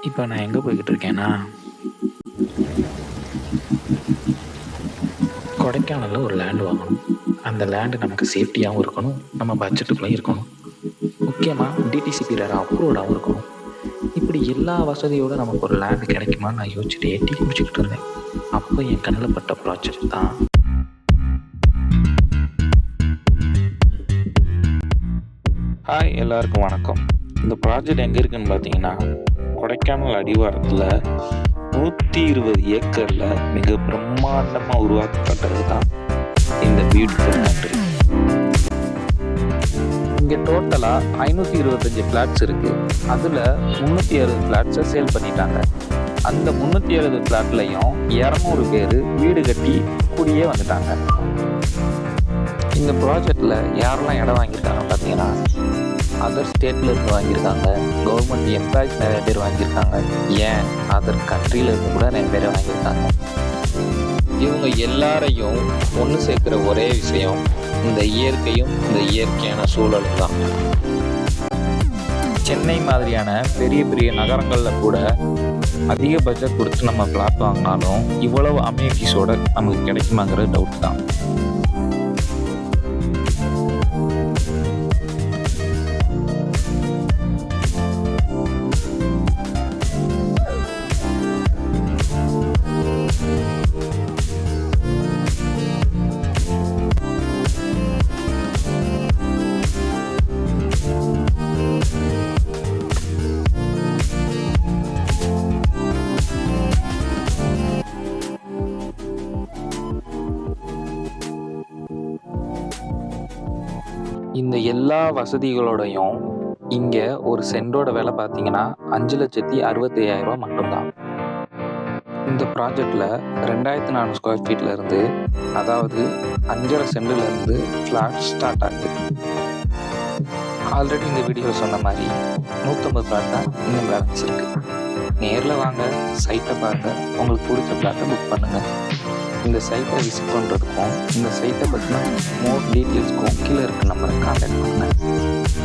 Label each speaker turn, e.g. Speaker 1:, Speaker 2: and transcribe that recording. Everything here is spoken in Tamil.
Speaker 1: இப்போ நான் எங்கே போய்கிட்டு இருக்கேன்னா, கொடைக்கானலில் ஒரு லேண்ட் வாங்கணும். அந்த லேண்டு நமக்கு சேஃப்டியாகவும் இருக்கணும், நம்ம பட்ஜெட்டுக்குள்ளேயும் இருக்கணும். முக்கியமாக டிடிசிபி அப்ரூவ்டாகவும் இருக்கணும். இப்படி எல்லா வசதியோடு நமக்கு ஒரு லேண்டு கிடைக்குமான்னு நான் யோசிச்சுட்டு எட்டி குடிச்சிக்கிட்டு இருந்தேன். அப்போ என் கண்ணில் பட்ட ப்ராஜெக்ட் தான். ஹாய், எல்லாருக்கும் வணக்கம். இந்த ப்ராஜெக்ட் எங்கே இருக்குன்னு பார்த்தீங்கன்னா, கொடைக்கானல் அடிவாரத்தில் 120 ஏக்கரில் மிக பிரம்மாண்டமாக உருவாக்கப்பட்டது தான் இந்த பியூட்டிஃபுல் கண்ட்ரி. இங்கே டோட்டலாக 525 ஃப்ளாட்ஸ் இருக்குது. அதில் 360 ஃப்ளாட்ஸை சேல் பண்ணிட்டாங்க. அந்த 370 ஃப்ளாட்லையும் 200 பேர் வீடு கட்டி குடியே வந்துட்டாங்க. இந்த ப்ராஜெக்டில் யாரெல்லாம் இடம் வாங்கியிருக்காங்கன்னு பார்த்தீங்கன்னா, அதர் ஸ்டேட்லேருந்து வாங்கியிருக்காங்க, கவர்மெண்ட் எம்ப்ளாயிஸ் நிறைய பேர் வாங்கியிருக்காங்க, ஏன் அதர் கண்ட்ரியிலேருந்து கூட நிறைய பேர் வாங்கியிருக்காங்க. இவங்க எல்லாரையும் ஒன்று சேர்க்குற ஒரே விஷயம் இந்த இயற்கையும் இந்த இயற்கையான சூழலும் தான். சென்னை மாதிரியான பெரிய பெரிய நகரங்களில் கூட அதிக பட்ஜெட் கொடுத்து நம்ம பிளாட் வாங்கினாலும் இவ்வளவு அம்யூனிட்டிஸோட நமக்கு கிடைக்குமாங்கிற டவுட் தான். இந்த எல்லா வசதிகளோடையும் இங்கே ஒரு சென்டோட விலை பார்த்தீங்கன்னா 5,65,000 மட்டும்தான். இந்த ப்ராஜெக்டில் 2,400 ஸ்கொயர் ஃபீட்ல இருந்து, அதாவது 5.5 சென்ட்லேருந்து ஃப்ளாட் ஸ்டார்ட் ஆகுது. ஆல்ரெடி இந்த வீடியோ சொன்ன மாதிரி 150 ஃப்ளாட் தான் இன்னும் பேலன்ஸ் இருக்குது. நேரில் வாங்க, சைட்டை பாருங்க, உங்களுக்கு பிடிச்ச ஃப்ளாட்டை புக் பண்ணுங்கள். இந்த சைட்டை விசிட் பண்ணுறதுக்கும் இந்த சைட்டை பற்றின மோர் டீட்டெயில்ஸ்க்கும் கீழே இருக்க நம்பரை கான்டாக்ட் பண்ணுங்கள்.